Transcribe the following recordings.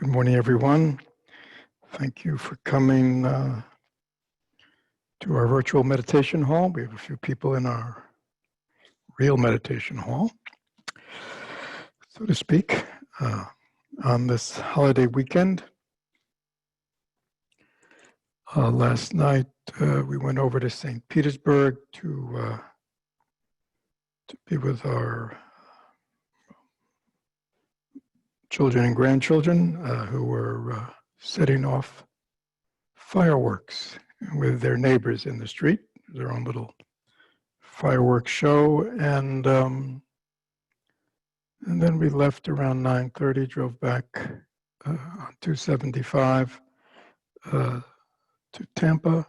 Good morning, everyone. Thank you for coming to our virtual meditation hall. We have a few people in our real meditation hall, so to speak, on this holiday weekend. Last night, we went over to St. Petersburg to be with our children and grandchildren who were setting off fireworks with their neighbors in the street, their own little fireworks show, and then we left around 9:30, drove back on 275 to Tampa,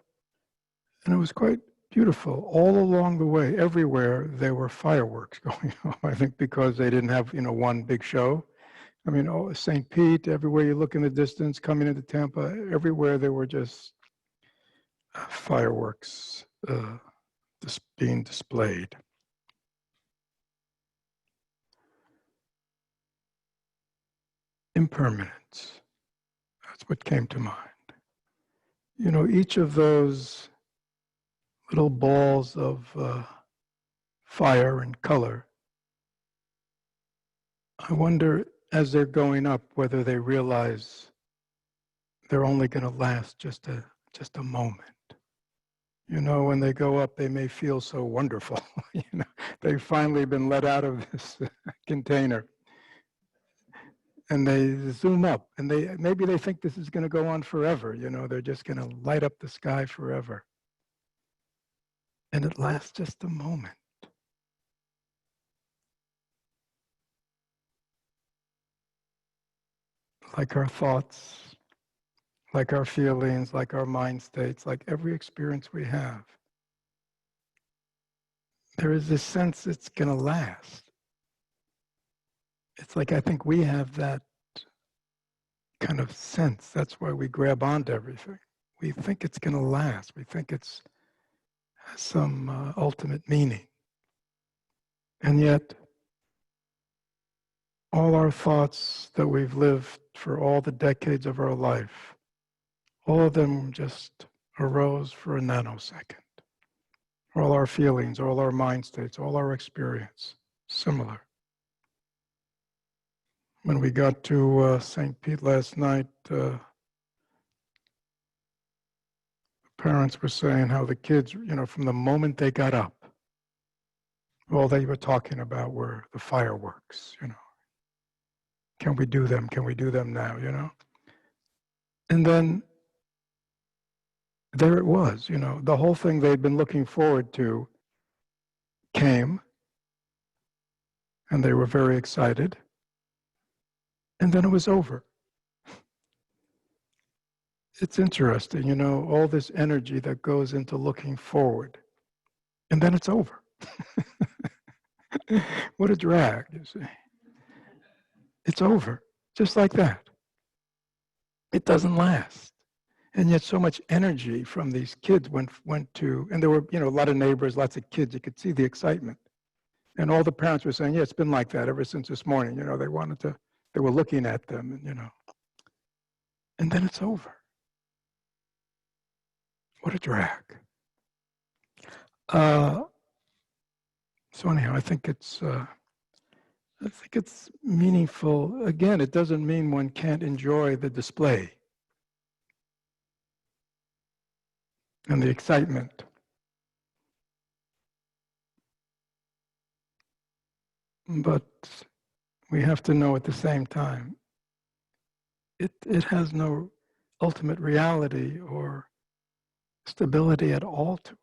and it was quite beautiful. All along the way, everywhere, there were fireworks going on. I think because they didn't have, one big show. I mean, St. Pete, everywhere you look in the distance, coming into Tampa, everywhere there were just fireworks being displayed. Impermanence, that's what came to mind. Each of those little balls of fire and color, I wonder, as they're going up, whether they realize they're only going to last just a moment. When they go up, they may feel so wonderful. They've finally been let out of this container. And they zoom up, and maybe they think this is going to go on forever. They're just going to light up the sky forever. And it lasts just a moment. Like our thoughts, like our feelings, like our mind states, like every experience we have. There is this sense it's going to last. It's like I think we have that kind of sense. That's why we grab onto everything. We think it's going to last. We think it's has some ultimate meaning. And yet, all our thoughts that we've lived for all the decades of our life, all of them just arose for a nanosecond. All our feelings, all our mind states, all our experience, similar. When we got to St. Pete last night, parents were saying how the kids, from the moment they got up, all they were talking about were the fireworks, Can we do them? Can we do them now, And then there it was, the whole thing they'd been looking forward to came, and they were very excited, and then it was over. It's interesting, all this energy that goes into looking forward, and then it's over. What a drag, you see. It's over, just like that. It doesn't last. And yet so much energy from these kids went to, and there were, a lot of neighbors, lots of kids, you could see the excitement. And all the parents were saying, yeah, it's been like that ever since this morning. They were looking at them, and then it's over. What a drag. So anyhow, I think it's meaningful. Again, it doesn't mean one can't enjoy the display and the excitement. But we have to know at the same time, it has no ultimate reality or stability at all to it.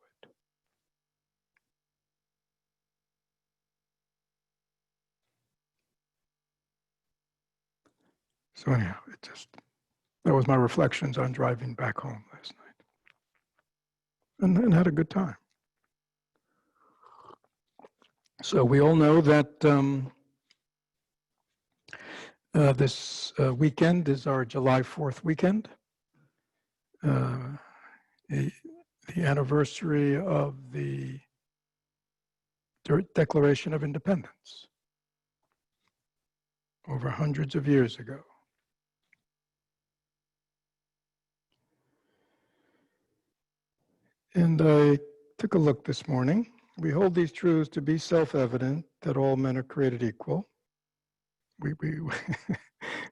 So anyhow, that was my reflections on driving back home last night. And had a good time. So we all know that this weekend is our July 4th weekend, the anniversary of the Declaration of Independence over hundreds of years ago. And I took a look this morning. We hold these truths to be self-evident, that all men are created equal. We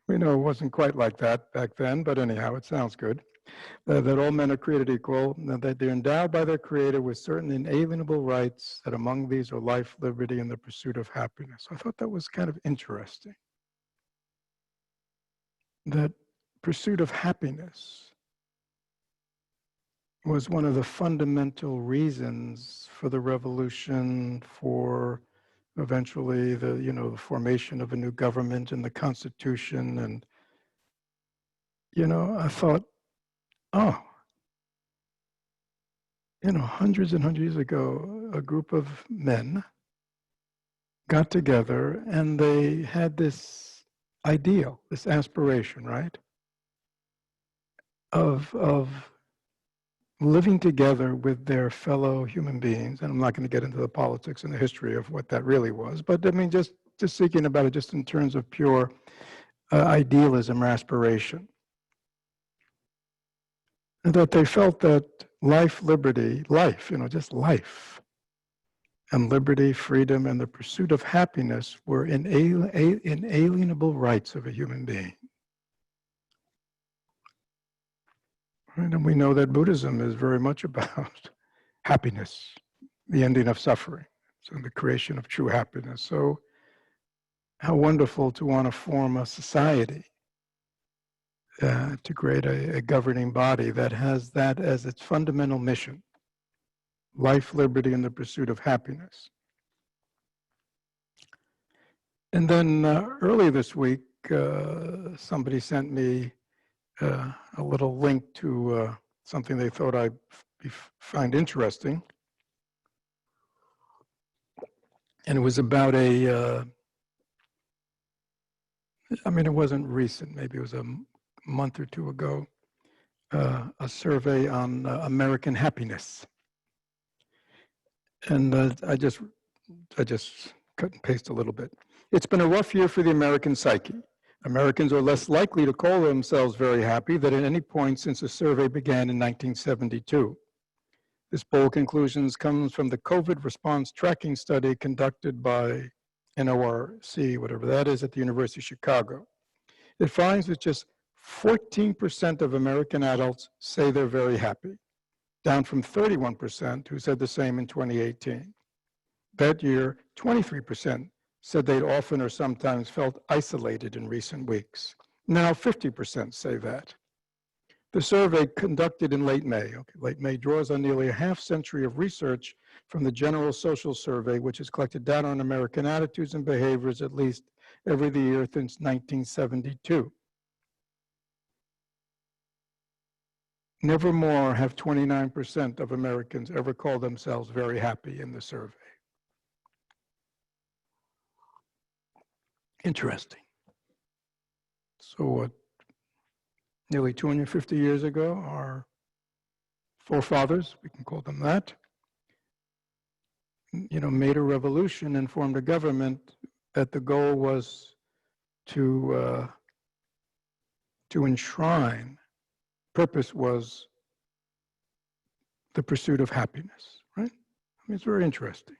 we know it wasn't quite like that back then, but anyhow, it sounds good. That all men are created equal, and that they're endowed by their Creator with certain inalienable rights, that among these are life, liberty, and the pursuit of happiness. I thought that was kind of interesting. That pursuit of happiness was one of the fundamental reasons for the revolution, for eventually the formation of a new government and the Constitution. And I thought, oh, hundreds and hundreds of years ago, a group of men got together and they had this ideal, this aspiration, right, of living together with their fellow human beings. And I'm not going to get into the politics and the history of what that really was, but I mean, just thinking about it just in terms of pure idealism or aspiration. And that they felt that life, liberty, just life, and liberty, freedom, and the pursuit of happiness were inalienable rights of a human being. Right? And we know that Buddhism is very much about happiness, the ending of suffering, so the creation of true happiness. So how wonderful to want to form a society, to create a governing body that has that as its fundamental mission: life, liberty, and the pursuit of happiness. And then early this week, somebody sent me a little link to something they thought I'd find interesting. And it was about it wasn't recent, maybe it was a month or two ago, a survey on American happiness. And I just cut and paste a little bit. It's been a rough year for the American psyche. Americans are less likely to call themselves very happy than at any point since the survey began in 1972. This bold conclusion comes from the COVID response tracking study conducted by NORC, whatever that is, at the University of Chicago. It finds that just 14% of American adults say they're very happy, down from 31% who said the same in 2018. That year, 23% said they'd often or sometimes felt isolated in recent weeks. Now 50% say that. The survey, conducted in late May draws on nearly a half-century of research from the General Social Survey, which has collected data on American attitudes and behaviors at least every year since 1972. Never more have 29% of Americans ever called themselves very happy in the survey. Interesting. So what, nearly 250 years ago, our forefathers, we can call them that, made a revolution and formed a government that the goal was to enshrine. Purpose was the pursuit of happiness, right? I mean, it's very interesting.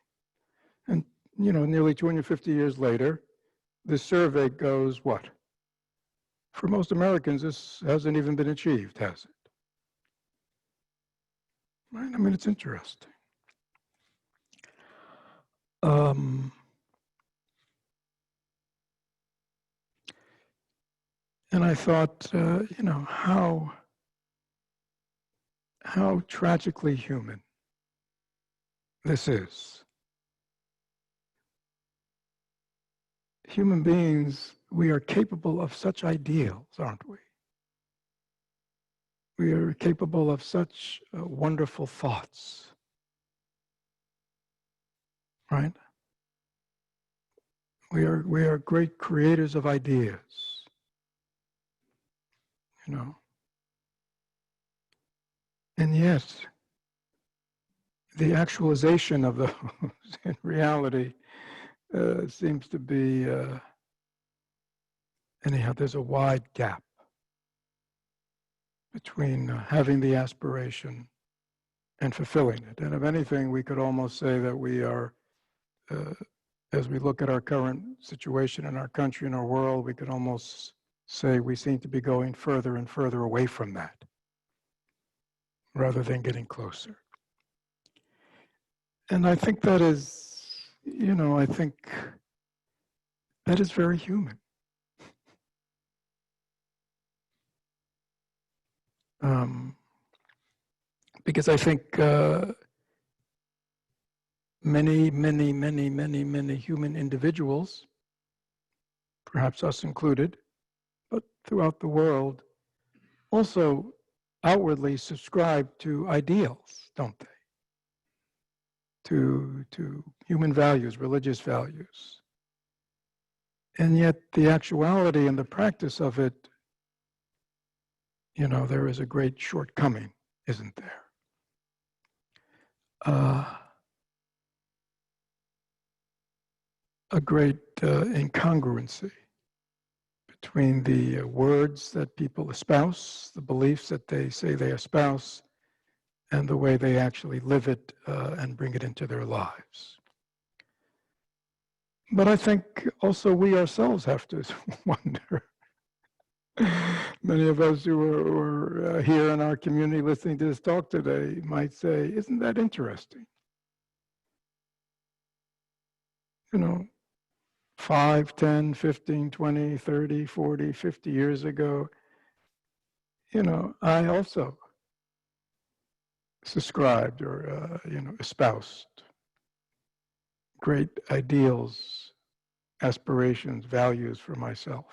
And, nearly 250 years later, this survey goes what? For most Americans, this hasn't even been achieved, has it? Right? I mean, it's interesting. And I thought, how tragically human this is. Human beings, we are capable of such ideals, aren't we? We are capable of such wonderful thoughts, right? We are great creators of ideas, And yet, the actualization of those in reality seems to be, anyhow, there's a wide gap between having the aspiration and fulfilling it. And if anything, we could almost say that we are, as we look at our current situation in our country and our world, we could almost say we seem to be going further and further away from that, rather than getting closer. And I think that is, I think that is very human. Because I think many human individuals, perhaps us included, but throughout the world, also outwardly subscribe to ideals, don't they? To human values, religious values. And yet the actuality and the practice of it, there is a great shortcoming, isn't there? A great incongruency between the words that people espouse, the beliefs that they say they espouse, and the way they actually live it and bring it into their lives. But I think also we ourselves have to wonder. Many of us who are here in our community listening to this talk today might say, isn't that interesting? 5, 10, 15, 20, 30, 40, 50 years ago, I also subscribed or, espoused great ideals, aspirations, values for myself.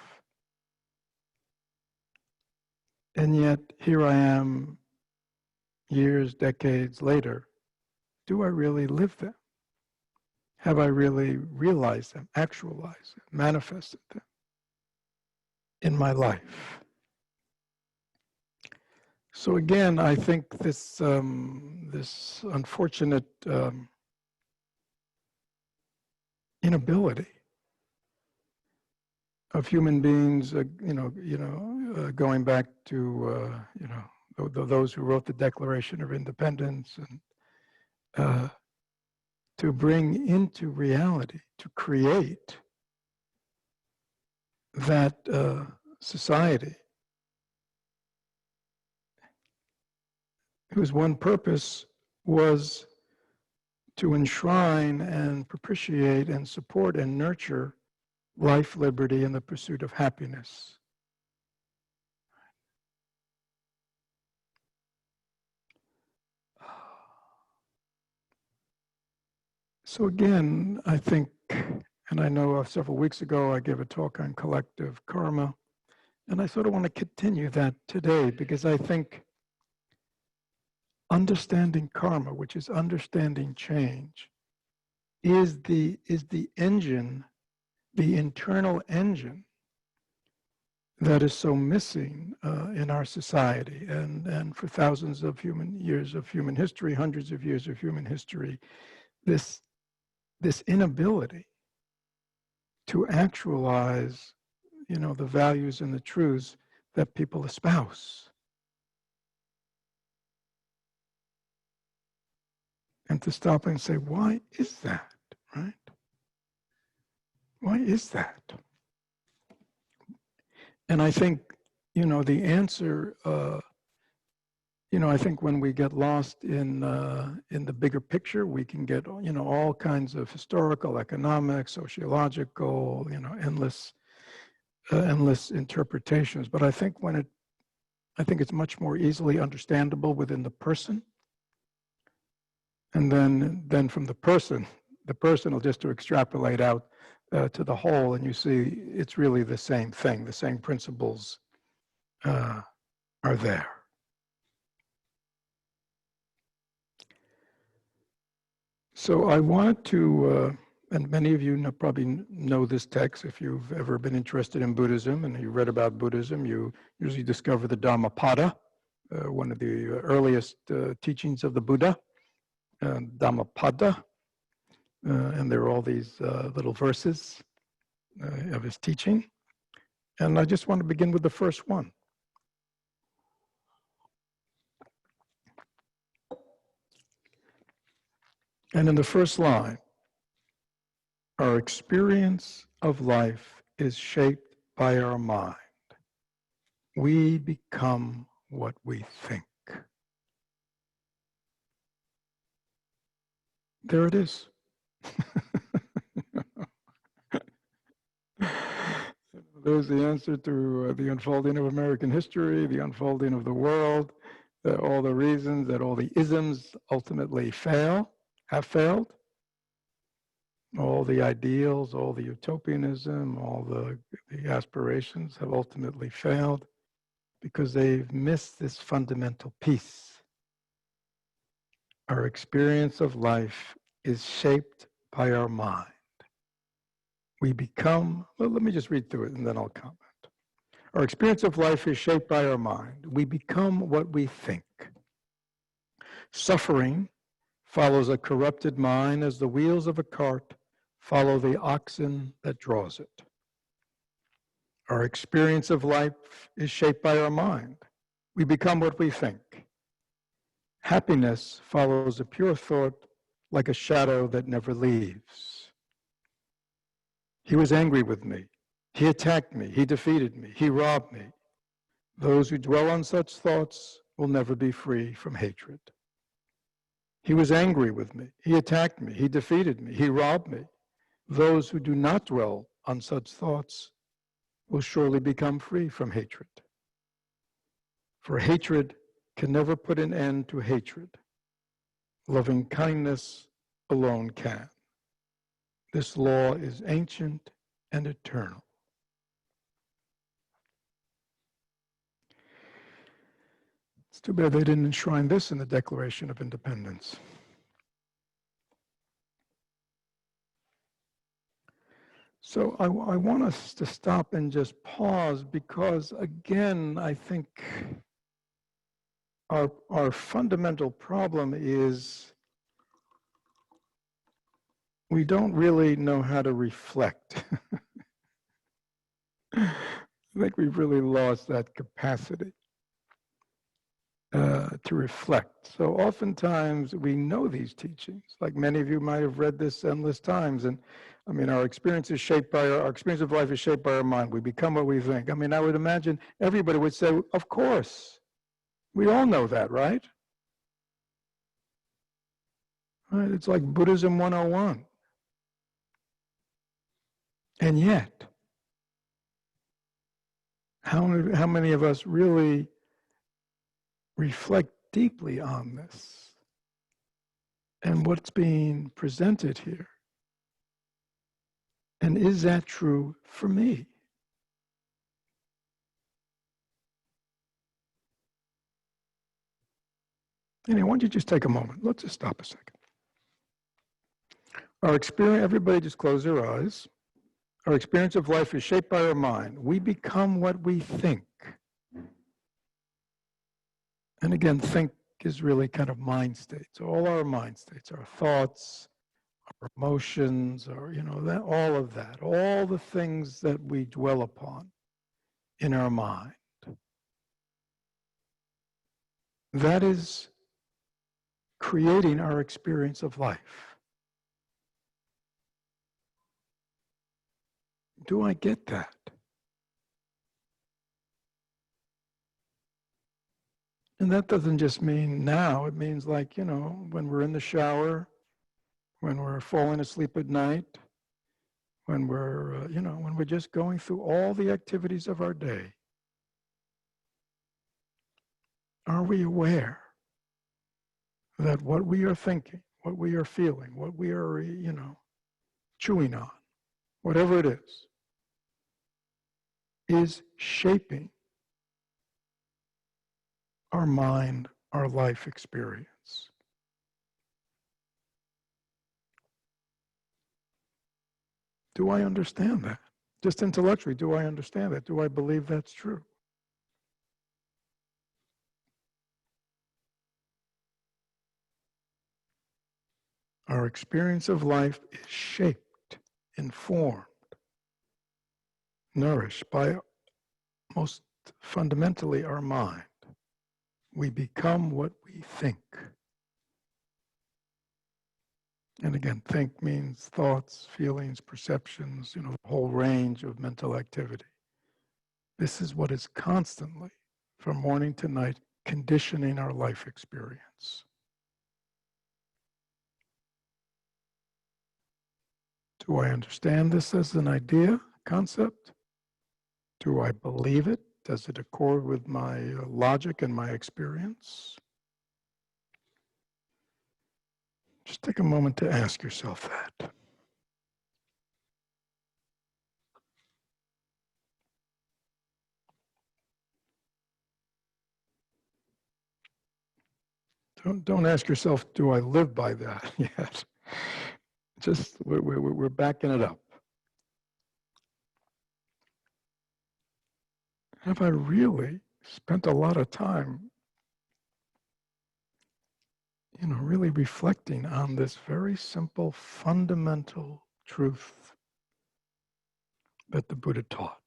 And yet here I am, years, decades later, do I really live them? Have I really realized them, actualized them, manifested them in my life? So again, I think this this unfortunate inability of human beings, going back to those who wrote the Declaration of Independence, and to bring into reality, to create that society whose one purpose was to enshrine and propitiate and support and nurture life, liberty, and the pursuit of happiness. So again, I think, and I know several weeks ago I gave a talk on collective karma, and I sort of want to continue that today because I think understanding karma, which is understanding change, is the engine, the internal engine that is so missing in our society, and for thousands of years of human history, hundreds of years of human history, this inability to actualize, the values and the truths that people espouse. And to stop and say, why is that, right? Why is that? And I think, the answer, I think when we get lost in the bigger picture, we can get, all kinds of historical, economic, sociological, endless interpretations. But I think I think it's much more easily understandable within the person. And then from the person will just to extrapolate out to the whole, and you see it's really the same thing, the same principles are there. So I want to, and many of you probably know this text. If you've ever been interested in Buddhism and you read about Buddhism, you usually discover the Dhammapada, one of the earliest teachings of the Buddha, Dhammapada, and there are all these little verses of his teaching. And I just want to begin with the first one. And in the first line, our experience of life is shaped by our mind. We become what we think. There it is. There's the answer to the unfolding of American history, the unfolding of the world, all the reasons that all the isms ultimately have failed, all the ideals, all the utopianism, all the aspirations have ultimately failed because they've missed this fundamental piece. Our experience of life is shaped by our mind. We become, well, let me just read through it and then I'll comment. Our experience of life is shaped by our mind. We become what we think. Suffering follows a corrupted mind as the wheels of a cart follow the oxen that draws it. Our experience of life is shaped by our mind. We become what we think. Happiness follows a pure thought like a shadow that never leaves. He was angry with me. He attacked me. He defeated me. He robbed me. Those who dwell on such thoughts will never be free from hatred. He was angry with me. He attacked me. He defeated me. He robbed me. Those who do not dwell on such thoughts will surely become free from hatred. For hatred can never put an end to hatred. Loving kindness alone can. This law is ancient and eternal. It's too bad they didn't enshrine this in the Declaration of Independence. So I want us to stop and just pause because, again, I think our fundamental problem is we don't really know how to reflect. I think we've really lost that capacity to reflect. So oftentimes we know these teachings, like many of you might have read this endless times. And I mean, our experience is shaped by our experience of life is shaped by our mind. We become what we think. I mean, I would imagine everybody would say, of course. We all know that, right? Right? It's like Buddhism 101. And yet, how many of us really reflect deeply on this and what's being presented here? And is that true for me? Anyway, why don't you just take a moment? Let's just stop a second. Our experience, everybody just close their eyes. Our experience of life is shaped by our mind. We become what we think. And again, think is really kind of mind states. All our mind states, our thoughts, our emotions, or that, all of that, all the things that we dwell upon in our mind. That is creating our experience of life. Do I get that? And that doesn't just mean now. It means like, when we're in the shower, when we're falling asleep at night, when we're, when we're just going through all the activities of our day. Are we aware that what we are thinking, what we are feeling, what we are, chewing on, whatever it is shaping our mind, our life experience? Do I understand that? Just intellectually, do I understand that? Do I believe that's true? Our experience of life is shaped, informed, nourished by, most fundamentally, our mind. We become what we think. And again, think means thoughts, feelings, perceptions, the whole range of mental activity. This is what is constantly, from morning to night, conditioning our life experience. Do I understand this as an idea, concept? Do I believe it? Does it accord with my logic and my experience? Just take a moment to ask yourself that. Don't ask yourself, do I live by that yet? Just, we're backing it up. Have I really spent a lot of time, really reflecting on this very simple, fundamental truth that the Buddha taught?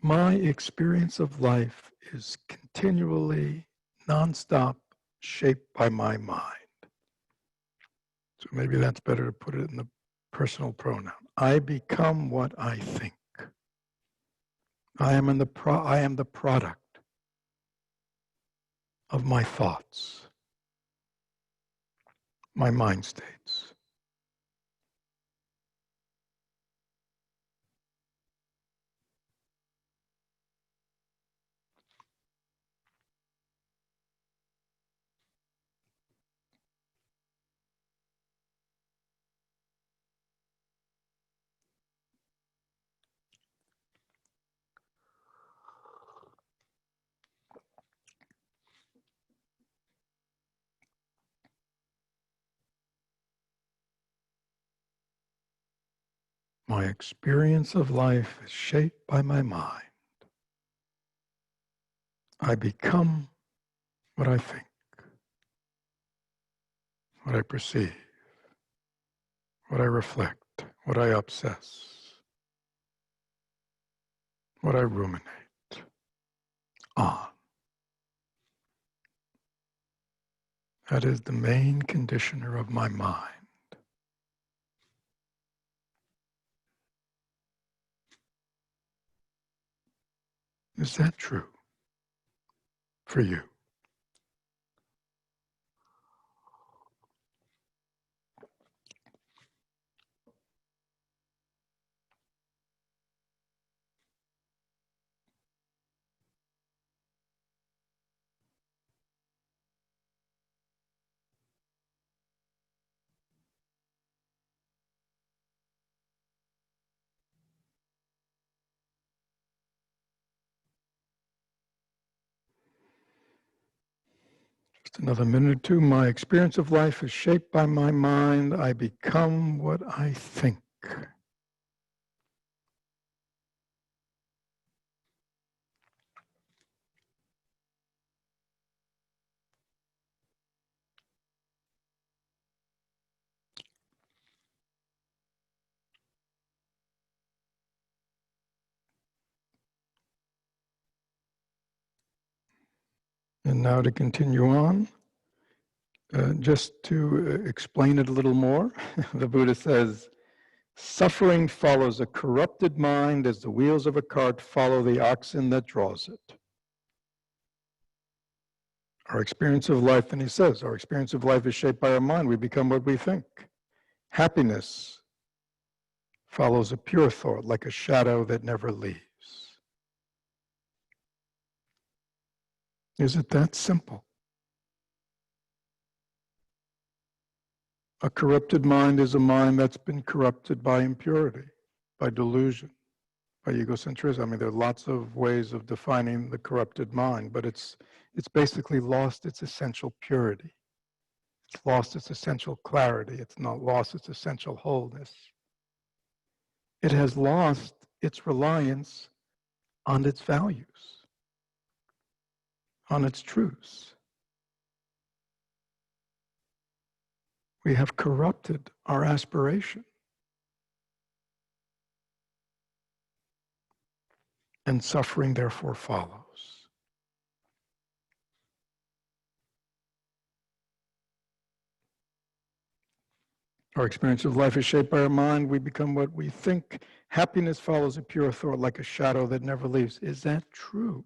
My experience of life is continually, nonstop, shaped by my mind. So maybe that's better to put it in the personal pronoun. I become what I think. I am the product of my thoughts, my mind states. My experience of life is shaped by my mind. I become what I think, what I perceive, what I reflect, what I obsess, what I ruminate on. That is the main conditioner of my mind. Is that true for you? Just another minute or two. My experience of life is shaped by my mind. I become what I think. And now to continue on, just to explain it a little more, the Buddha says, suffering follows a corrupted mind as the wheels of a cart follow the oxen that draws it. Our experience of life, and he says, our experience of life is shaped by our mind. We become what we think. Happiness follows a pure thought, like a shadow that never leaves. Is it that simple? A corrupted mind is a mind that's been corrupted by impurity, by delusion, by egocentrism. I mean, there are lots of ways of defining the corrupted mind, but it's basically lost its essential purity. It's lost its essential clarity. It's not lost its essential wholeness. It has lost its reliance on its values, on its truths. We have corrupted our aspiration. And suffering therefore follows. Our experience of life is shaped by our mind. We become what we think. Happiness follows a pure thought like a shadow that never leaves. Is that true?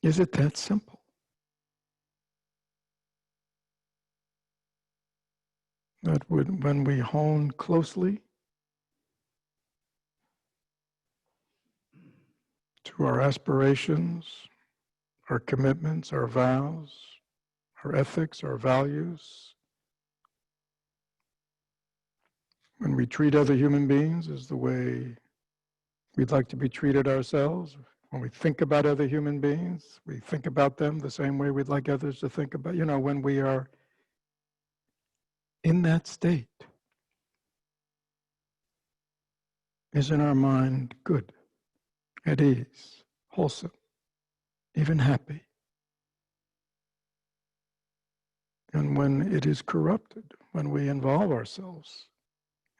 Is it that simple? That when we hone closely to our aspirations, our commitments, our vows, our ethics, our values, when we treat other human beings as the way we'd like to be treated ourselves, when we think about other human beings, we think about them the same way we'd like others to think about, when we are in that state, isn't our mind good, at ease, wholesome, even happy? And when it is corrupted, when we involve ourselves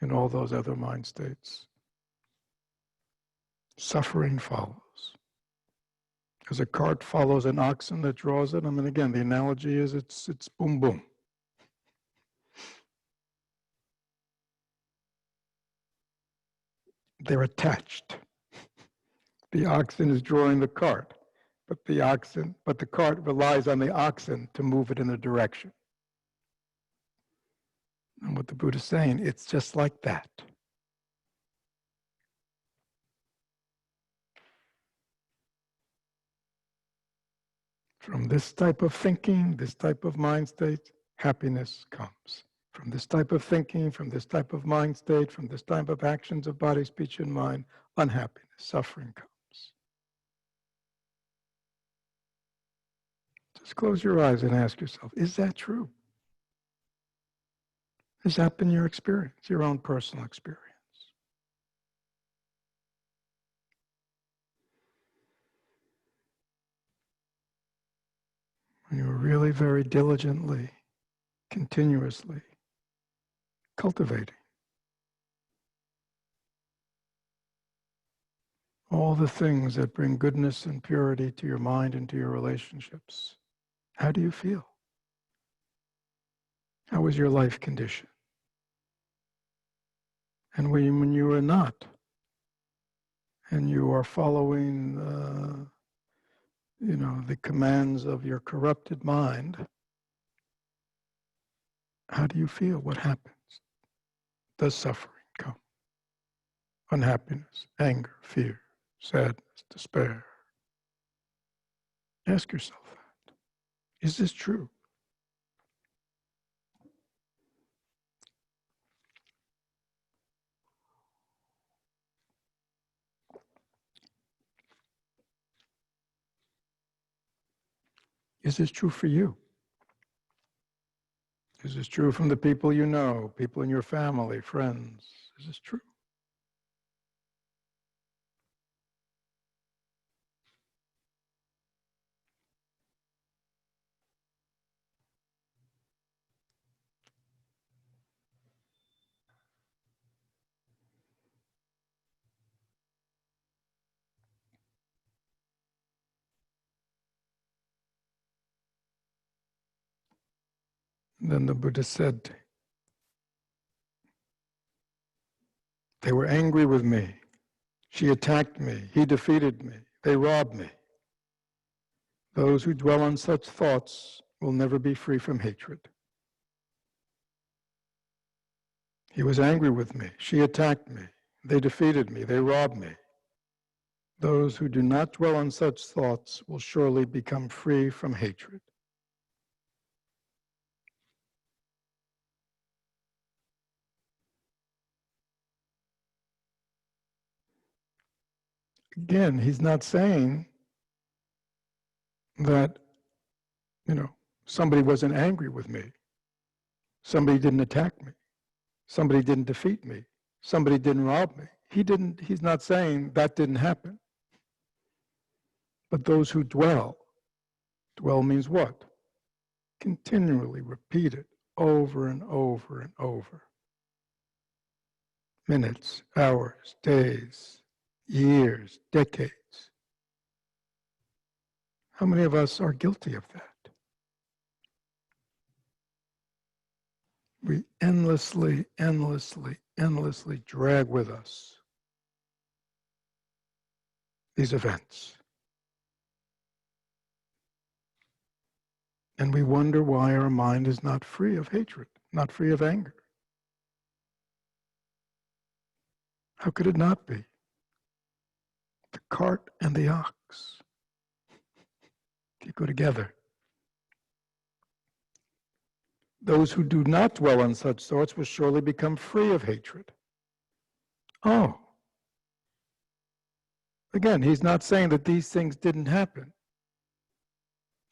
in all those other mind states, suffering follows. As a cart follows an oxen that draws it, again, the analogy is it's boom, boom. They're attached. The oxen is drawing the cart, but the cart relies on the oxen to move it in a direction. And what the Buddha is saying, it's just like that. From this type of thinking, this type of mind state, happiness comes. From this type of thinking, from this type of mind state, from this type of actions of body, speech, and mind, unhappiness, suffering comes. Just close your eyes and ask yourself, is that true? Has that been your experience, your own personal experience? When you're really very diligently, continuously cultivating all the things that bring goodness and purity to your mind and to your relationships, how do you feel? How is your life condition? And when you are not, and you are following, the commands of your corrupted mind, how do you feel? What happens? Does suffering come? Unhappiness, anger, fear, sadness, despair. Ask yourself that. Is this true? Is this true for you? Is this true from the people you know, people in your family, friends? Is this true? Then the Buddha said, they were angry with me. She attacked me. He defeated me. They robbed me. Those who dwell on such thoughts will never be free from hatred. He was angry with me. She attacked me. They defeated me. They robbed me. Those who do not dwell on such thoughts will surely become free from hatred. Again, he's not saying that, somebody wasn't angry with me. Somebody didn't attack me. Somebody didn't defeat me. Somebody didn't rob me. He's not saying that didn't happen. But those who dwell means what? Continually repeat it over and over and over. Minutes, hours, days, years, decades. How many of us are guilty of that? We endlessly drag with us these events. And we wonder why our mind is not free of hatred, not free of anger. How could it not be? The cart and the ox, they go together. Those who do not dwell on such thoughts will surely become free of hatred. Oh. Again, he's not saying that these things didn't happen.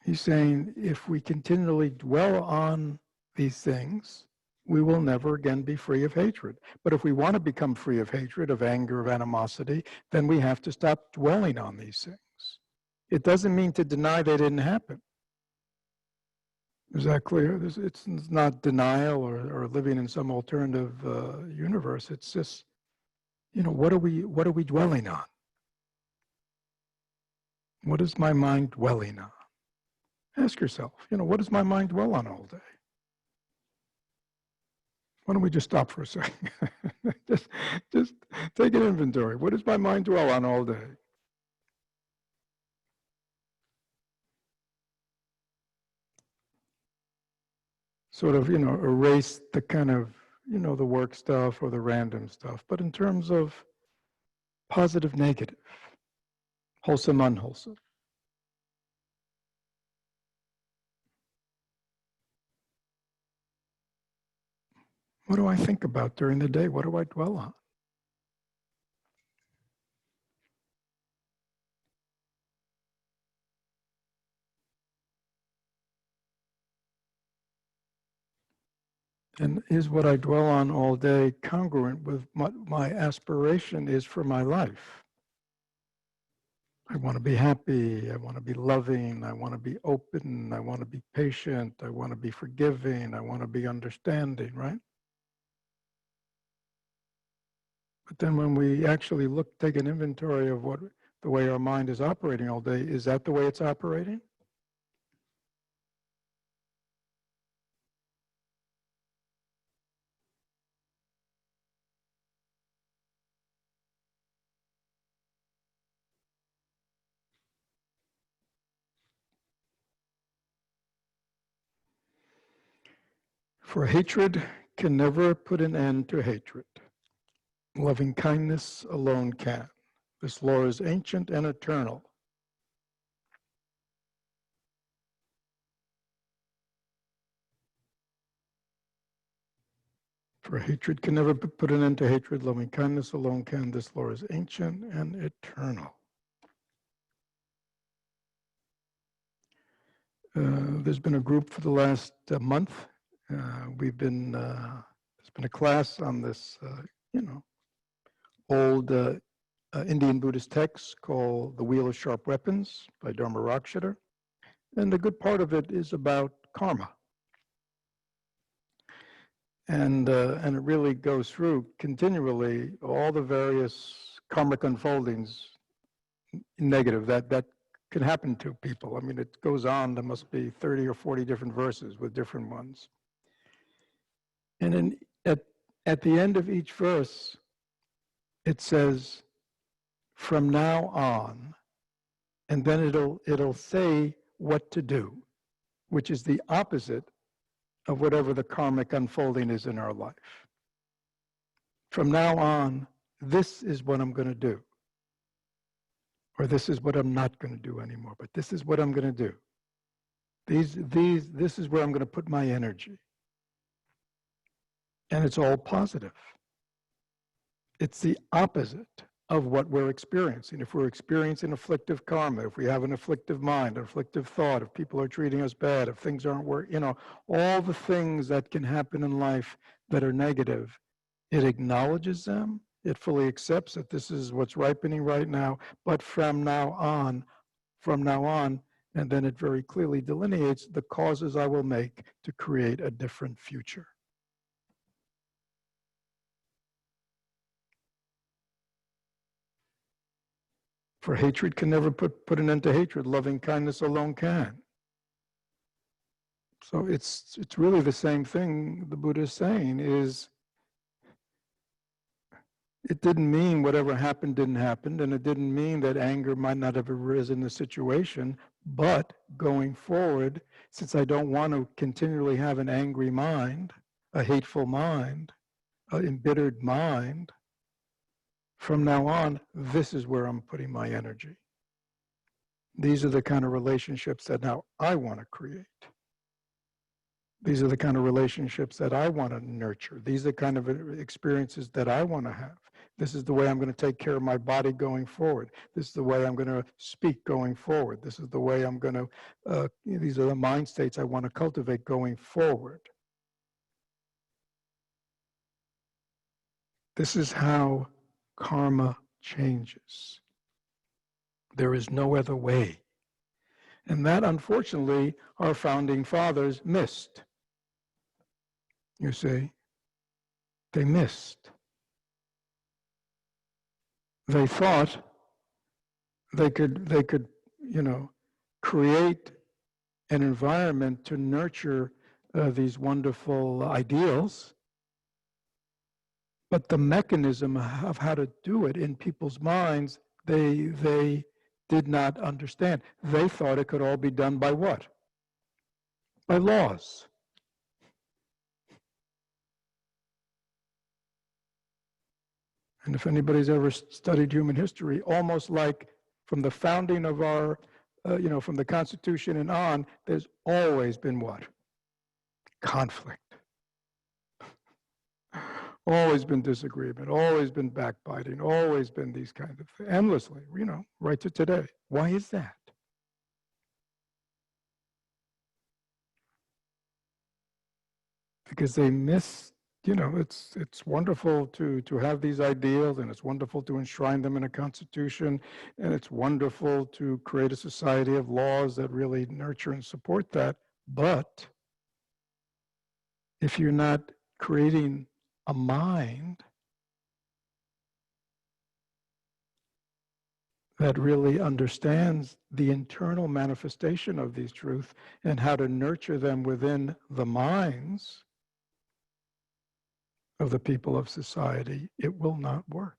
He's saying if we continually dwell on these things, we will never again be free of hatred. But if we want to become free of hatred, of anger, of animosity, then we have to stop dwelling on these things. It doesn't mean to deny they didn't happen. Is that clear? It's not denial or living in some alternative universe. It's just, what are we dwelling on? What is my mind dwelling on? Ask yourself, what does my mind dwell on all day? Why don't we just stop for a second? just take an inventory. What does my mind dwell on all day? Sort of, erase the kind of, the work stuff or the random stuff. But in terms of positive, negative, wholesome, unwholesome. What do I think about during the day? What do I dwell on? And is what I dwell on all day congruent with what my aspiration is for my life? I want to be happy, I want to be loving, I want to be open, I want to be patient, I want to be forgiving, I want to be understanding, right? But then when we actually take an inventory of the way our mind is operating all day, is that the way it's operating? For hatred can never put an end to hatred. Loving kindness alone can. This law is ancient and eternal. For hatred can never put an end to hatred. Loving kindness alone can. This law is ancient and eternal. There's been a group for the last month. There's been a class on this, old Indian Buddhist text called The Wheel of Sharp Weapons by Dharma. And the good part of it is about karma. And it really goes through continually all the various karmic unfoldings, negative, that can happen to people. I mean, it goes on, there must be 30 or 40 different verses with different ones. And at the end of each verse, it says, from now on, and then it'll say what to do, which is the opposite of whatever the karmic unfolding is in our life. From now on, this is what I'm going to do. Or this is what I'm not going to do anymore, but this is what I'm going to do. This is where I'm going to put my energy. And it's all positive. It's the opposite of what we're experiencing. If we're experiencing afflictive karma, if we have an afflictive mind, an afflictive thought, if people are treating us bad, if things aren't working, all the things that can happen in life that are negative, it acknowledges them, it fully accepts that this is what's ripening right now, but from now on, and then it very clearly delineates the causes I will make to create a different future. For hatred can never put an end to hatred. Loving kindness alone can. So it's really the same thing the Buddha is saying is, it didn't mean whatever happened didn't happen, and it didn't mean that anger might not have arisen in the situation, but going forward, since I don't want to continually have an angry mind, a hateful mind, an embittered mind, from now on, this is where I'm putting my energy. These are the kind of relationships that now I want to create. These are the kind of relationships that I want to nurture. These are the kind of experiences that I want to have. This is the way I'm going to take care of my body going forward. This is the way I'm going to speak going forward. This is the way I'm going to, these are the mind states I want to cultivate going forward. This is how karma changes. There is no other way. And that, unfortunately, our founding fathers missed. You see, they missed. They thought they could, create an environment to nurture these wonderful ideals, but the mechanism of how to do it in people's minds, they did not understand. They thought it could all be done by what? By laws. And if anybody's ever studied human history, almost like from the founding of our, from the Constitution and on, there's always been what? Conflict. Always been disagreement, always been backbiting, always been these kinds of things, endlessly, right to today. Why is that? Because they miss, it's wonderful to have these ideals, and it's wonderful to enshrine them in a constitution, and it's wonderful to create a society of laws that really nurture and support that. But if you're not creating a mind that really understands the internal manifestation of these truths and how to nurture them within the minds of the people of society, it will not work.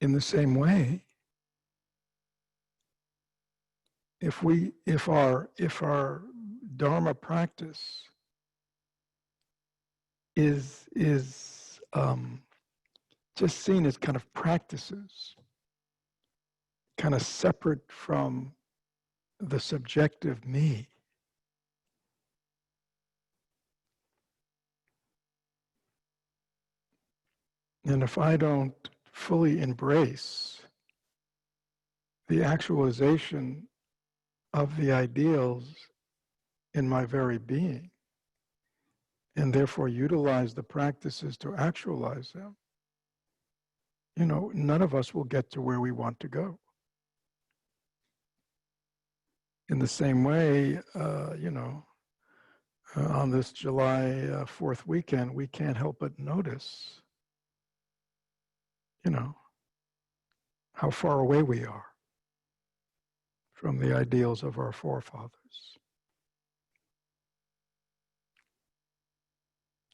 In the same way, if our Dharma practice is just seen as kind of practices, kind of separate from the subjective me, and if I don't fully embrace the actualization of the ideals in my very being, and therefore utilize the practices to actualize them, none of us will get to where we want to go. In the same way, on this July 4th weekend, we can't help but notice, how far away we are from the ideals of our forefathers.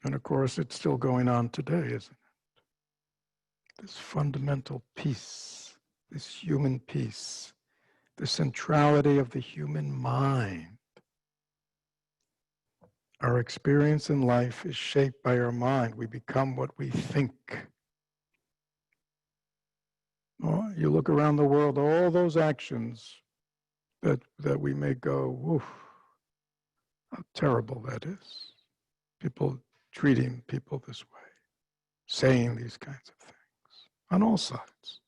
And of course, it's still going on today, isn't it? This fundamental peace, this human peace, the centrality of the human mind. Our experience in life is shaped by our mind. We become what we think. Well, you look around the world, all those actions that we may go, woof, how terrible that is. People treating people this way, saying these kinds of things on all sides.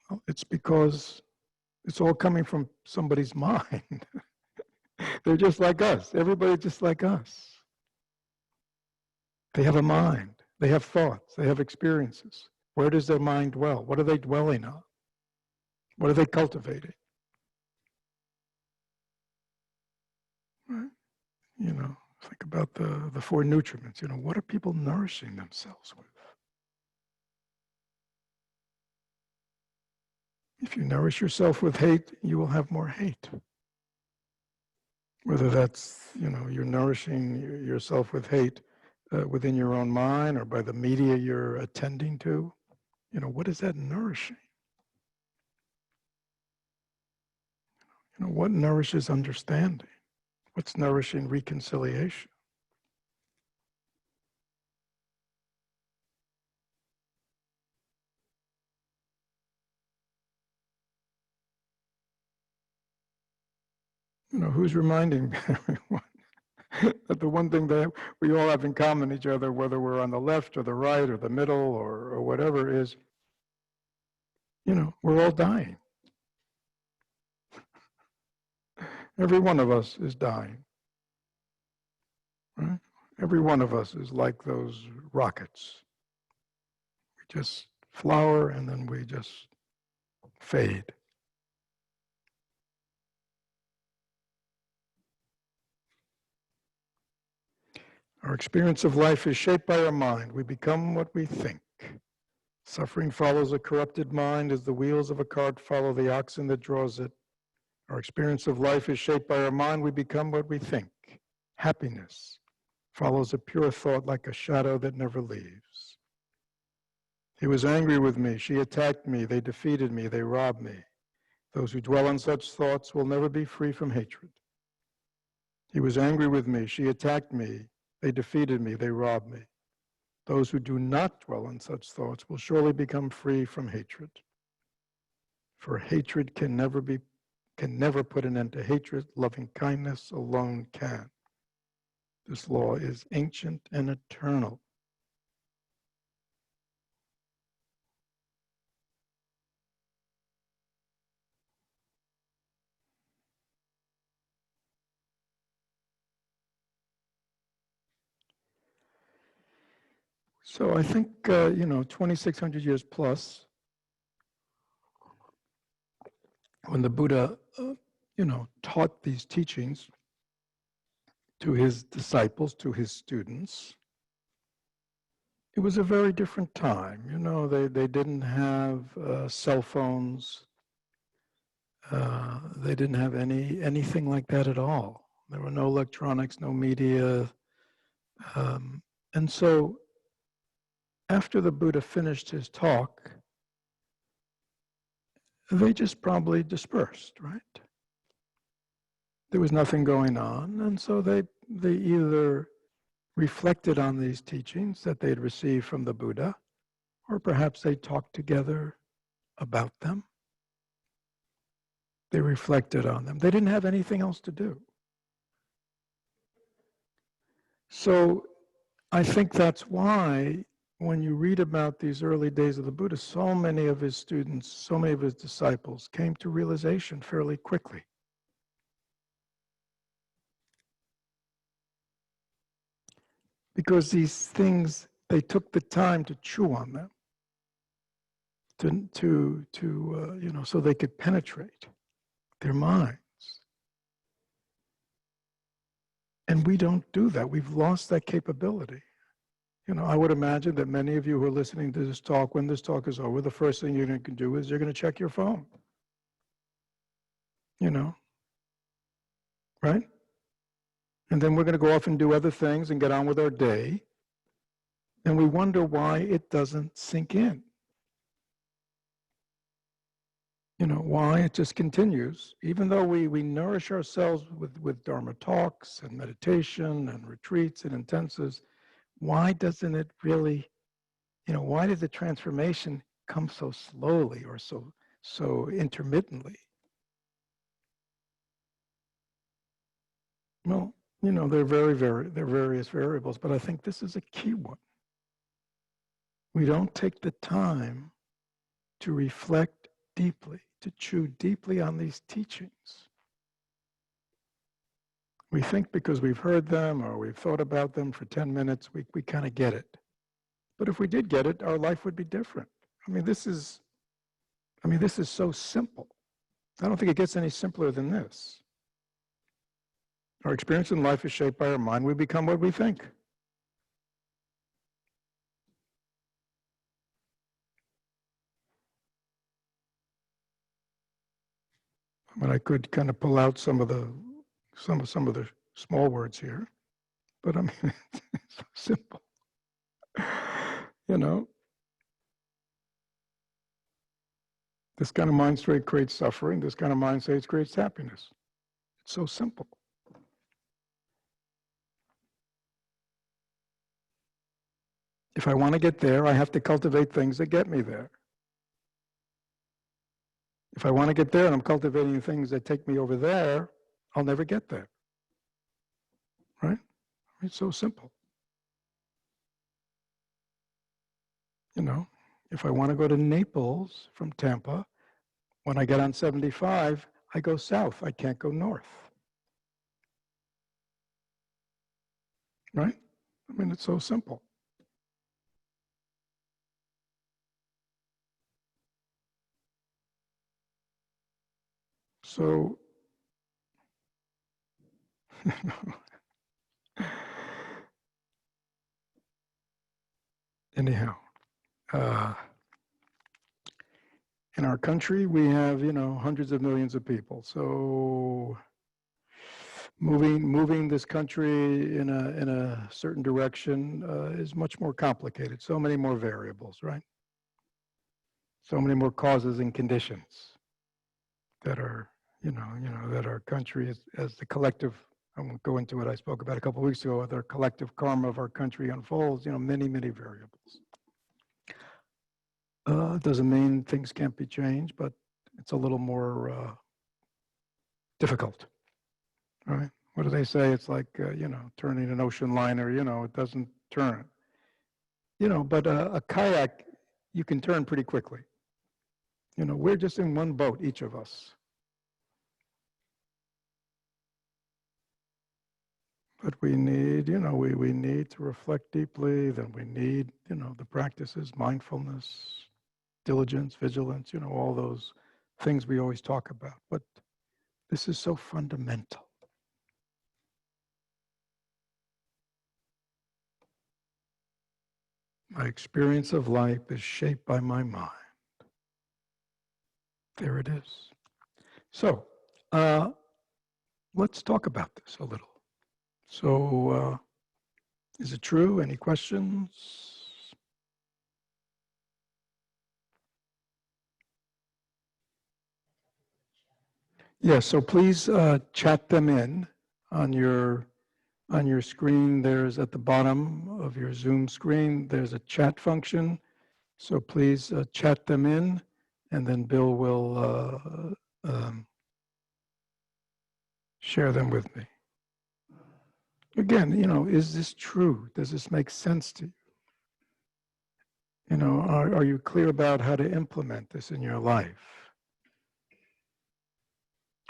Well, it's because It's all coming from somebody's mind. They're just like us. Everybody's just like us. They have a mind. They have thoughts. They have experiences. Where does their mind dwell? What are they dwelling on? What are they cultivating? Right? You know, think about the four nutriments. You know, what are people nourishing themselves with? If you nourish yourself with hate, you will have more hate. Whether that's, you know, you're nourishing yourself with hate within your own mind or by the media you're attending to, you know, what is that nourishing? You know, what nourishes understanding? What's nourishing reconciliation? You know, who's reminding everyone that the one thing that we all have in common each other, whether we're on the left or the right or the middle or whatever, is, you know, we're all dying. Every one of us is dying. Right? Every one of us is like those rockets. We just flower and then we just fade. Our experience of life is shaped by our mind. We become what we think. Suffering follows a corrupted mind as the wheels of a cart follow the oxen that draws it. Our experience of life is shaped by our mind. We become what we think. Happiness follows a pure thought like a shadow that never leaves. He was angry with me. She attacked me. They defeated me. They robbed me. Those who dwell on such thoughts will never be free from hatred. He was angry with me. She attacked me. They defeated me. They robbed me. Those who do not dwell on such thoughts will surely become free from hatred. For hatred can never put an end to hatred. Loving kindness alone can. This law is ancient and eternal. So I think, 2,600 years plus, when the Buddha, taught these teachings to his disciples, to his students, it was a very different time. You know, they didn't have cell phones. They didn't have anything like that at all. There were no electronics, no media. And so after the Buddha finished his talk, they just probably dispersed, right? There was nothing going on. And so they either reflected on these teachings that they'd received from the Buddha, or perhaps they talked together about them. They reflected on them. They didn't have anything else to do. So I think that's why when you read about these early days of the Buddha, so many of his students, so many of his disciples came to realization fairly quickly. Because these things, they took the time to chew on them, so they could penetrate their minds. And we don't do that. We've lost that capability. You know, I would imagine that many of you who are listening to this talk, when this talk is over, the first thing you're going to do is you're going to check your phone. You know, right? And then we're going to go off and do other things and get on with our day. And we wonder why it doesn't sink in. You know, why it just continues, even though we nourish ourselves with Dharma talks and meditation and retreats and intensives, why doesn't it really, why did the transformation come so slowly or so intermittently? Well, there are various variables, but I think this is a key one. We don't take the time to reflect deeply, to chew deeply on these teachings. We think because we've heard them or we've thought about them for 10 minutes, we kind of get it. But if we did get it, our life would be different. This is so simple. I don't think it gets any simpler than this. Our experience in life is shaped by our mind. We become what we think. I could kind of pull out some of the small words here, but it's so simple. This kind of mind state creates suffering. This kind of mind state creates happiness. It's so simple. If I want to get there, I have to cultivate things that get me there. If I want to get there and I'm cultivating things that take me over there, I'll never get there. Right? It's so simple. If I want to go to Naples from Tampa, when I get on 75, I go south. I can't go north. Right? It's so simple. So, anyhow, in our country, we have, hundreds of millions of people. So moving this country in a certain direction is much more complicated. So many more variables, right? So many more causes and conditions that are, that our country as the collective, I won't go into what I spoke about a couple of weeks ago, with our collective karma of our country unfolds, many, many variables. Doesn't mean things can't be changed, but it's a little more difficult, right? What do they say? It's like, turning an ocean liner, it doesn't turn. But a kayak, you can turn pretty quickly. We're just in one boat, each of us. But we need, we need to reflect deeply, then we need, the practices, mindfulness, diligence, vigilance, all those things we always talk about. But this is so fundamental. My experience of life is shaped by my mind. There it is. So, let's talk about this a little. So, is it true? Any questions? Yes, so please chat them in on your screen. There's at the bottom of your Zoom screen, there's a chat function. So please chat them in, and then Bill will share them with me. Again, is this true? Does this make sense to you? Are you clear about how to implement this in your life?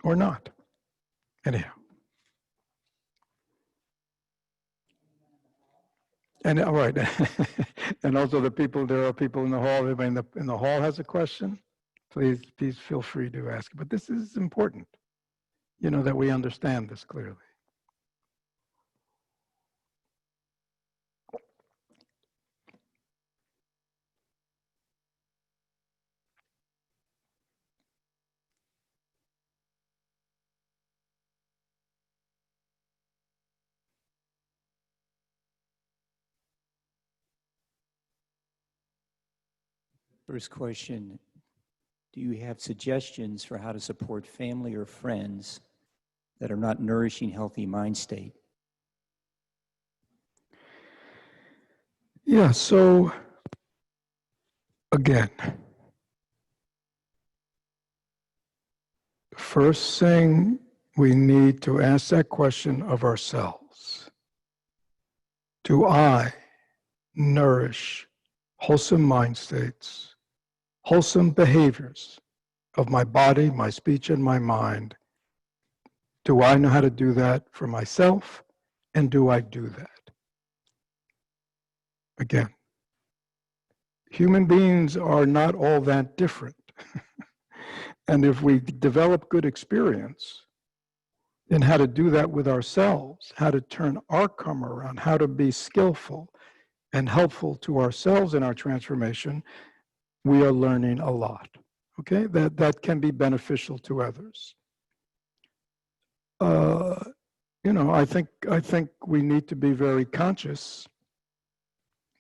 Or not? Anyhow. And all right, and also there are people in the hall. Everybody in the hall has a question. Please feel free to ask. But this is important, that we understand this clearly. First question, do you have suggestions for how to support family or friends that are not nourishing healthy mind state? Yeah, so again, first thing we need to ask that question of ourselves. Do I nourish wholesome mind states, wholesome behaviors of my body, my speech, and my mind. Do I know how to do that for myself? And do I do that? Again, human beings are not all that different. And if we develop good experience in how to do that with ourselves, how to turn our karma around, how to be skillful and helpful to ourselves in our transformation, we are learning a lot. Okay, that can be beneficial to others. I think we need to be very conscious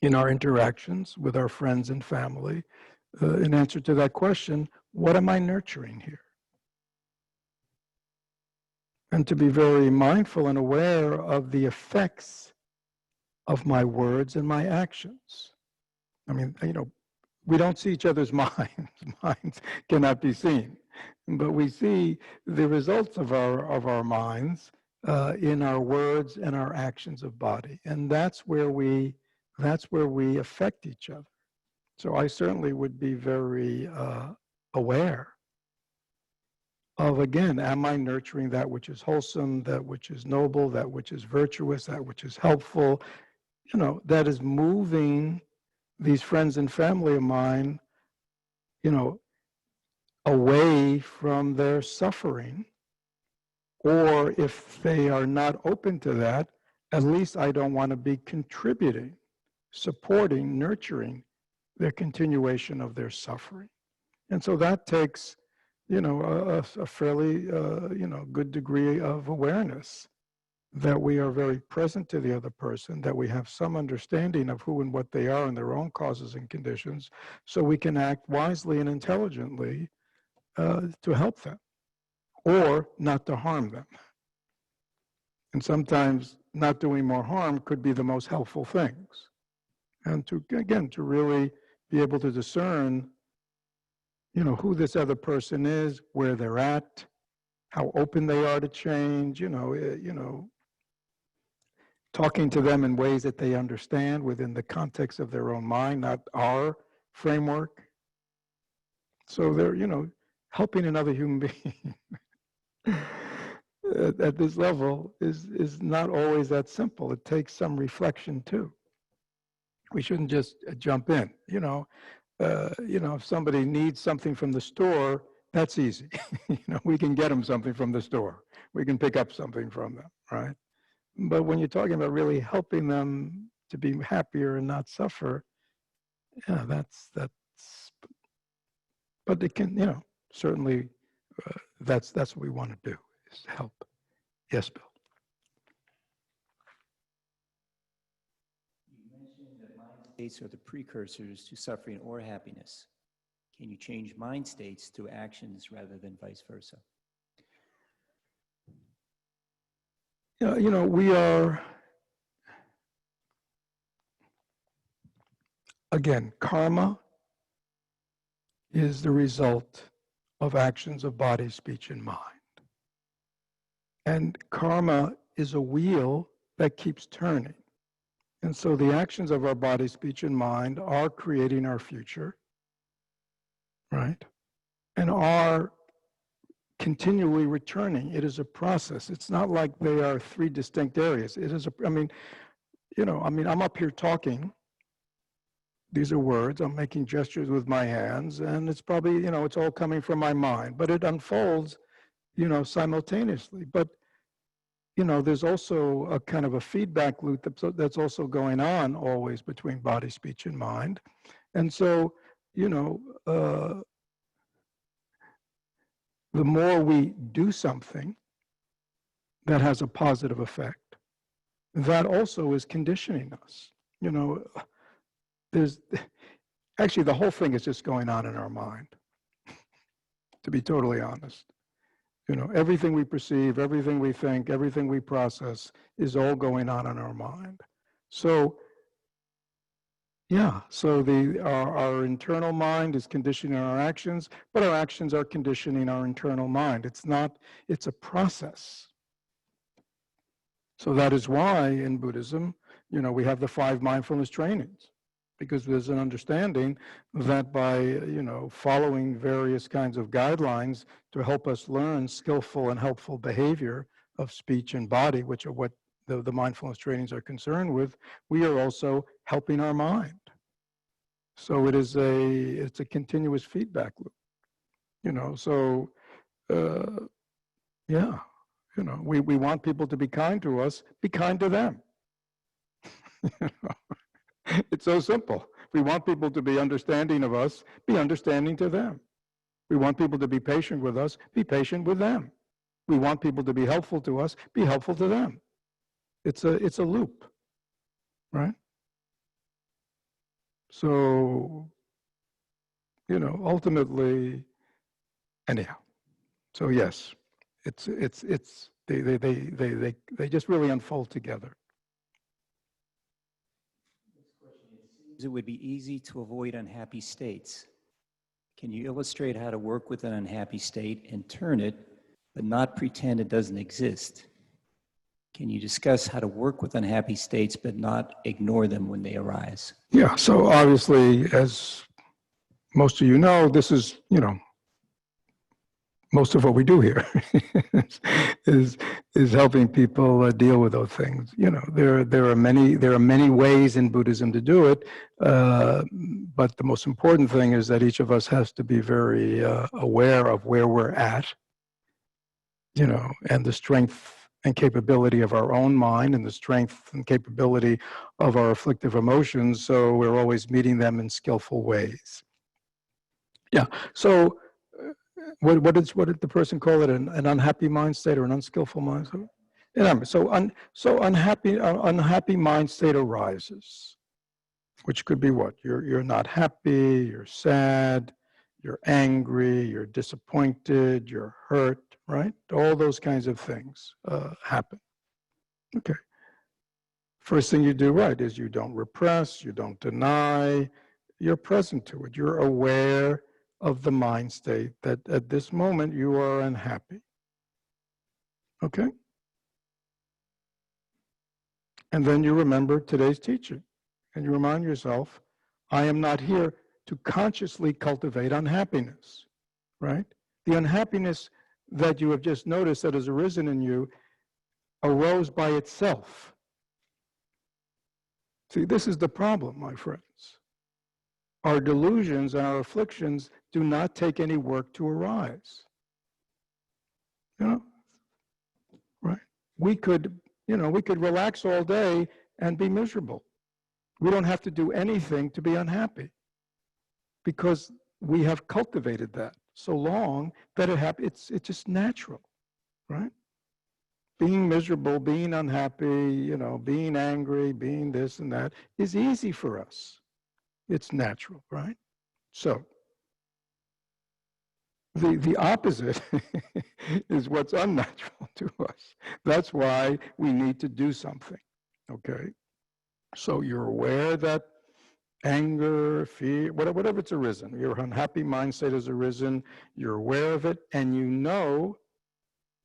in our interactions with our friends and family. In answer to that question, what am I nurturing here? And to be very mindful and aware of the effects of my words and my actions. I mean, we don't see each other's minds. Minds cannot be seen, but we see the results of our minds in our words and our actions of body, and that's where we affect each other. So I certainly would be very aware of, again, am I nurturing that which is wholesome, that which is noble, that which is virtuous, that which is helpful, that is moving these friends and family of mine, away from their suffering. Or if they are not open to that, at least I don't want to be contributing, supporting, nurturing their continuation of their suffering. And so that takes, a fairly, good degree of awareness that we are very present to the other person, that we have some understanding of who and what they are and their own causes and conditions, so we can act wisely and intelligently to help them or not to harm them. And sometimes not doing more harm could be the most helpful things. And to really be able to discern, who this other person is, where they're at, how open they are to change, talking to them in ways that they understand within the context of their own mind, not our framework. So they're, helping another human being at this level is not always that simple. It takes some reflection too. We shouldn't just jump in. If somebody needs something from the store, that's easy. We can get them something from the store. We can pick up something from them, right? But when you're talking about really helping them to be happier and not suffer, yeah, that's. But it can, certainly, that's what we want to do, is help. Yes, Bill. You mentioned that mind states are the precursors to suffering or happiness. Can you change mind states to actions rather than vice versa? We are, again, karma is the result of actions of body, speech, and mind. And karma is a wheel that keeps turning. And so the actions of our body, speech, and mind are creating our future, right? And are continually returning. It is a process. It's not like they are three distinct areas. It is I'm up here talking. These are words. I'm making gestures with my hands, and it's probably, it's all coming from my mind, but it unfolds, simultaneously. But, there's also a kind of a feedback loop that's also going on always between body, speech, and mind. And so, the more we do something that has a positive effect, that also is conditioning us. There's actually, the whole thing is just going on in our mind, to be totally honest. Everything we perceive, everything we think, everything we process is all going on in our mind. So, yeah, so our internal mind is conditioning our actions, but our actions are conditioning our internal mind. It's a process. So that is why in Buddhism, we have the 5 mindfulness trainings. because there's an understanding that by, following various kinds of guidelines to help us learn skillful and helpful behavior of speech and body, which are what the mindfulness trainings are concerned with, we are also helping our mind. So it's a continuous feedback loop, so yeah, we want people to be kind to us, be kind to them. It's so simple. We want people to be understanding of us, be understanding to them. We want people to be patient with us, be patient with them. We want people to be helpful to us, be helpful to them. It's a loop, right? So, ultimately, anyhow. So yes, they just really unfold together. It would be easy to avoid unhappy states. Can you illustrate how to work with an unhappy state and turn it, but not pretend it doesn't exist? Can you discuss how to work with unhappy states, but not ignore them when they arise? Yeah, so obviously, as most of you know, this is, most of what we do here is helping people deal with those things. There are many ways in Buddhism to do it, but the most important thing is that each of us has to be very aware of where we're at, and the strength and capability of our own mind and the strength and capability of our afflictive emotions, so we're always meeting them in skillful ways. Yeah, so what did the person call it? An unhappy mind state or an unskillful mind state? Yeah, so unhappy mind state arises, which could be what? You're not happy, you're sad, you're angry, you're disappointed, you're hurt, right? All those kinds of things happen. Okay. First thing you do right is you don't repress, you don't deny, you're present to it. You're aware of the mind state that at this moment you are unhappy. Okay? And then you remember today's teaching and you remind yourself, I am not here to consciously cultivate unhappiness, right? The unhappiness that you have just noticed that has arisen in you arose by itself. See, this is the problem, my friends. Our delusions and our afflictions do not take any work to arise. Right? We could relax all day and be miserable. We don't have to do anything to be unhappy because we have cultivated that so long that it's just natural, right? Being miserable, being unhappy, being angry, being this and that is easy for us. It's natural, right? So the opposite is what's unnatural to us. That's why we need to do something, okay? So you're aware that anger, fear, whatever it's arisen, your unhappy mind state has arisen, you're aware of it, and you know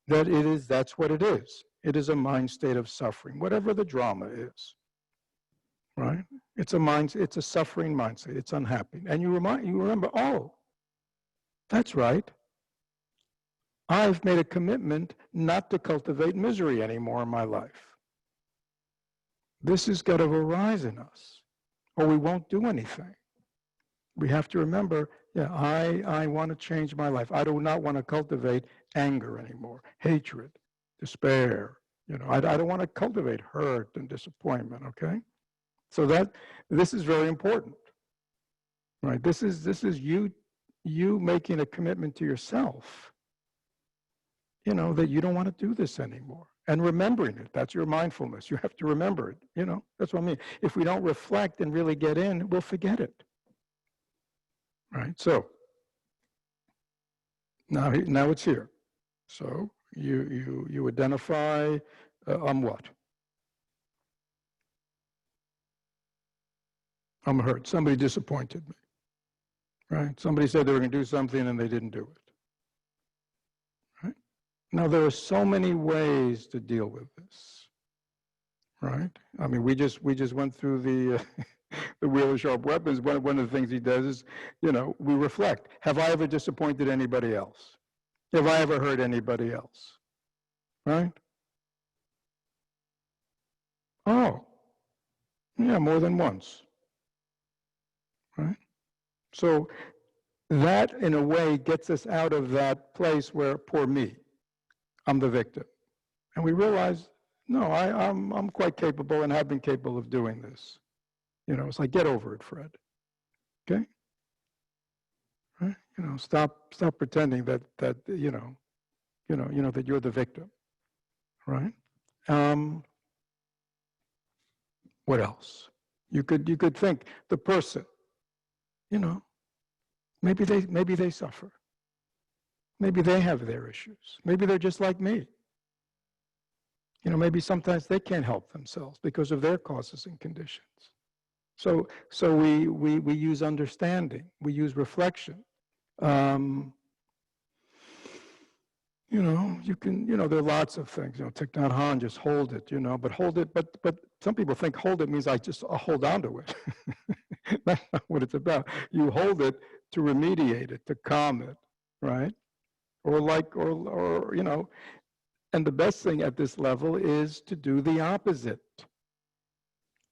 that that's what it is. It is a mind state of suffering, whatever the drama is, right? It's a suffering mind state, it's unhappy. And you remember, oh, that's right. I've made a commitment not to cultivate misery anymore in my life. This has got to arise in us, or we won't do anything. We have to remember, yeah, I want to change my life. I do not want to cultivate anger anymore, hatred, despair. I don't want to cultivate hurt and disappointment, okay? So this is very important, right? This is you making a commitment to yourself, that you don't want to do this anymore. And remembering it, that's your mindfulness. You have to remember it, that's what I mean. If we don't reflect and really get in, we'll forget it. Right, so now it's here. So you identify, I'm what? I'm hurt. Somebody disappointed me. Right? Somebody said they were going to do something and they didn't do it. Right? Now there are so many ways to deal with this. Right? I mean, we just went through the wheel of sharp weapons, one of the things he does is, we reflect. Have I ever disappointed anybody else? Have I ever hurt anybody else? Right? Oh, yeah, more than once. Right? So that, in a way, gets us out of that place where, poor me, I'm the victim. And we realize, no, I'm quite capable and have been capable of doing this. It's like, get over it, Fred. Okay? Right? Stop pretending that that you're the victim. Right? What else? You could think the person, maybe they suffer. Maybe they have their issues. Maybe they're just like me. Maybe sometimes they can't help themselves because of their causes and conditions. So we use understanding. We use reflection. You can, there are lots of things. Thich Nhat Hanh, just hold it. But hold it. But some people think hold it means I'll hold on to it. That's not what it's about. You hold it to remediate it, to calm it, right? Or and the best thing at this level is to do the opposite.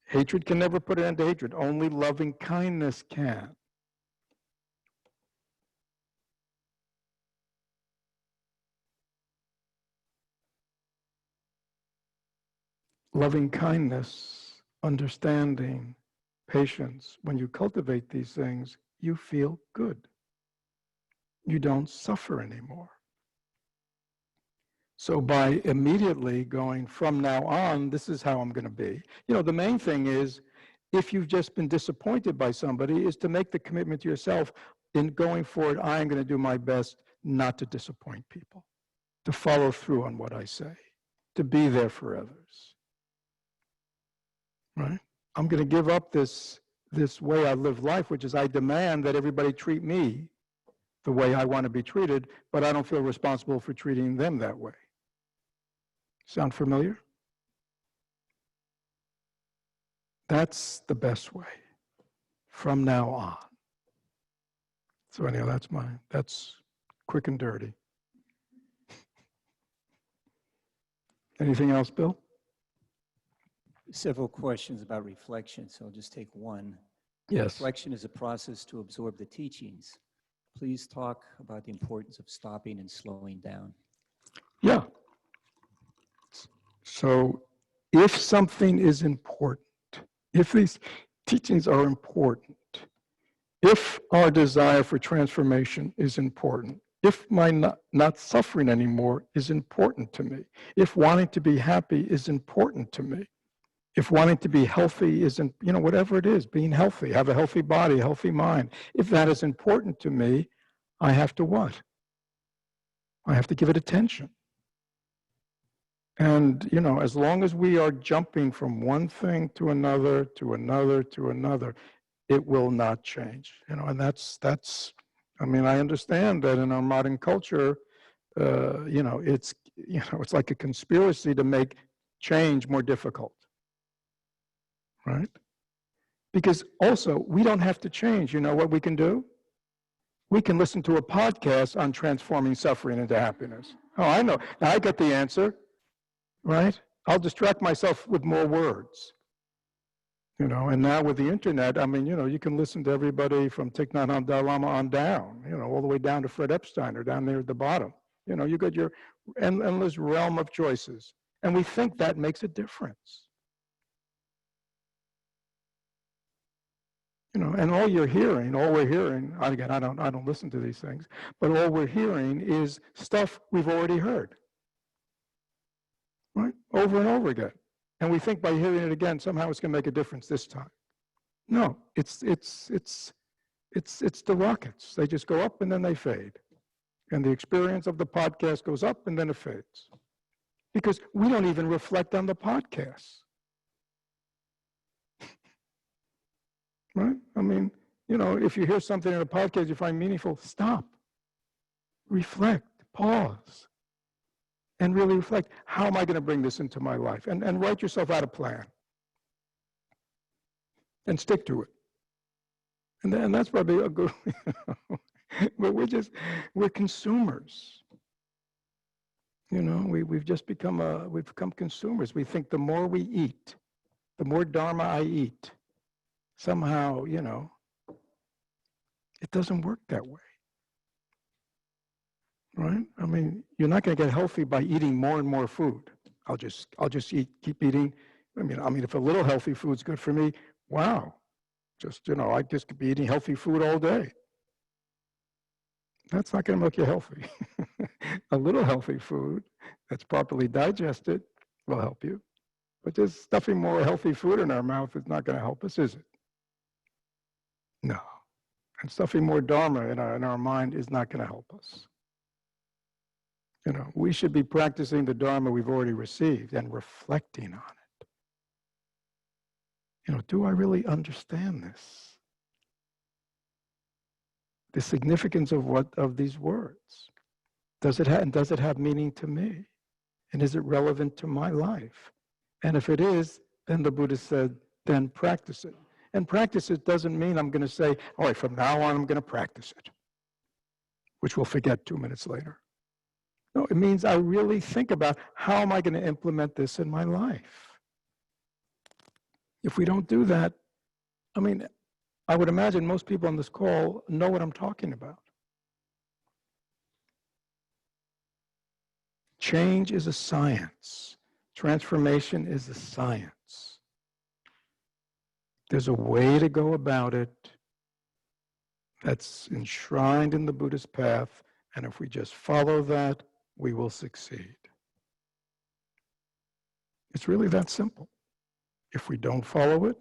Hatred can never put an end to hatred. Only loving kindness can. Loving kindness, understanding, patience, when you cultivate these things, you feel good. You don't suffer anymore. So by immediately going from now on, this is how I'm going to be. The main thing is, if you've just been disappointed by somebody, is to make the commitment to yourself in going forward, I am going to do my best not to disappoint people, to follow through on what I say, to be there for others. Right? I'm going to give up this way I live life, which is I demand that everybody treat me the way I want to be treated, but I don't feel responsible for treating them that way. Sound familiar? That's the best way from now on. So anyhow, that's quick and dirty. Anything else, Bill? Several questions about reflection, so I'll just take one. Yes. Reflection is a process to absorb the teachings. Please talk about the importance of stopping and slowing down. Yeah. So if something is important, if these teachings are important, if our desire for transformation is important, if my not suffering anymore is important to me, if wanting to be happy is important to me, if wanting to be healthy isn't, whatever it is, being healthy, have a healthy body, healthy mind, if that is important to me, I have to what? I have to give it attention. And, as long as we are jumping from one thing to another, to another, to another, it will not change. And that's, I understand that in our modern culture, it's like a conspiracy to make change more difficult, right? Because also, we don't have to change. You know what we can do? We can listen to a podcast on transforming suffering into happiness. Oh, I know. Now I got the answer. Right? I'll distract myself with more words. And now with the internet, you can listen to everybody from Thich Nhat Hanh, Dalai Lama on down, all the way down to Fred Epstein or down there at the bottom. You got your endless realm of choices. And we think that makes a difference. And all we're hearing, again, I don't listen to these things, but all we're hearing is stuff we've already heard. Right? Over and over again. And we think by hearing it again, somehow it's going to make a difference this time. No, it's the rockets. They just go up and then they fade. And the experience of the podcast goes up and then it fades. Because we don't even reflect on the podcasts. Right? If you hear something in a podcast you find meaningful, stop. Reflect. Pause. And really reflect, how am I going to bring this into my life? And write yourself out a plan. And stick to it. And that's probably a good, but we're consumers. You know, we've just we've become consumers. We think the more we eat, the more Dharma I eat, somehow, you know, it doesn't work that way. Right? I mean, you're not going to get healthy by eating more and more food. I'll just keep eating. I mean, if a little healthy food's good for me, wow. Just, you know, I just could be eating healthy food all day. That's not going to make you healthy. A little healthy food that's properly digested will help you. But just stuffing more healthy food in our mouth is not going to help us, is it? No. And stuffing more Dharma in our mind is not going to help us. You know, we should be practicing the Dharma we've already received and reflecting on it. You know, do I really understand this? The significance of these words. Does it have meaning to me? And is it relevant to my life? And if it is, then the Buddha said, then practice it. And practice it doesn't mean I'm going to say, all right, from now on I'm going to practice it, which we'll forget 2 minutes later. No, it means I really think about how am I going to implement this in my life. If we don't do that, I mean, I would imagine most people on this call know what I'm talking about. Change is a science. Transformation is a science. There's a way to go about it that's enshrined in the Buddhist path, and if we just follow that, we will succeed. It's really that simple. If we don't follow it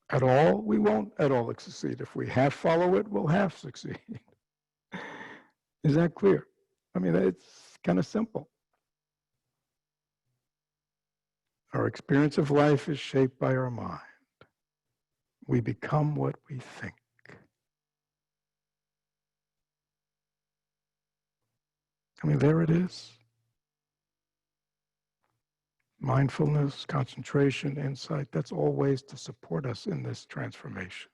at all, we won't at all succeed. If we half follow it, we'll half succeed. Is that clear? I mean, it's kind of simple. Our experience of life is shaped by our mind. We become what we think. I mean, there it is. Mindfulness, concentration, insight, that's all ways to support us in this transformation.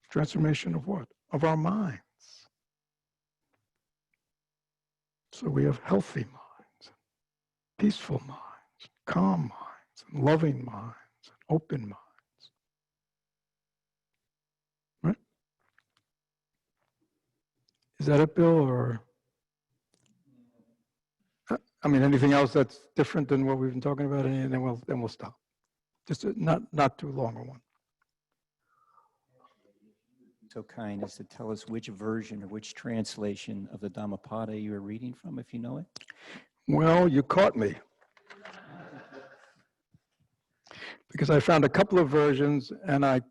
Transformation of what? Of our minds. So we have healthy minds, peaceful minds, calm minds, and loving minds, and open minds. Right? Is that it, Bill, or? I mean, anything else that's different than what we've been talking about, and then we'll stop. Just not too long a one. So kind as to tell us which version or which translation of the Dhammapada you are reading from, if you know it. Well, you caught me. Because I found a couple of versions, and I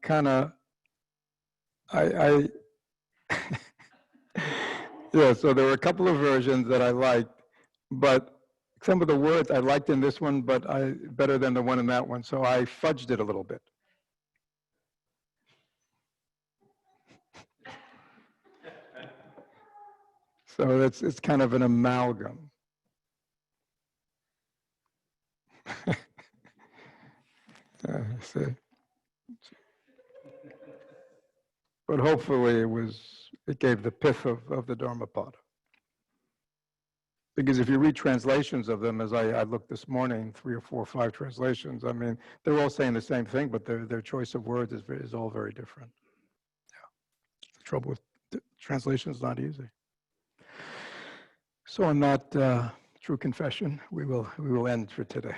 yeah, so there were a couple of versions that I liked, but some of the words I liked in this one, but better than the one in that one, so I fudged it a little bit. So it's kind of an amalgam. See. But hopefully it gave the pith of the Dharmapada. Because if you read translations of them, as I looked this morning, 3 or 4 or 5 translations, I mean, they're all saying the same thing, but their choice of words is all very different. Yeah. The trouble with translation is not easy. So on that true confession, we will end for today.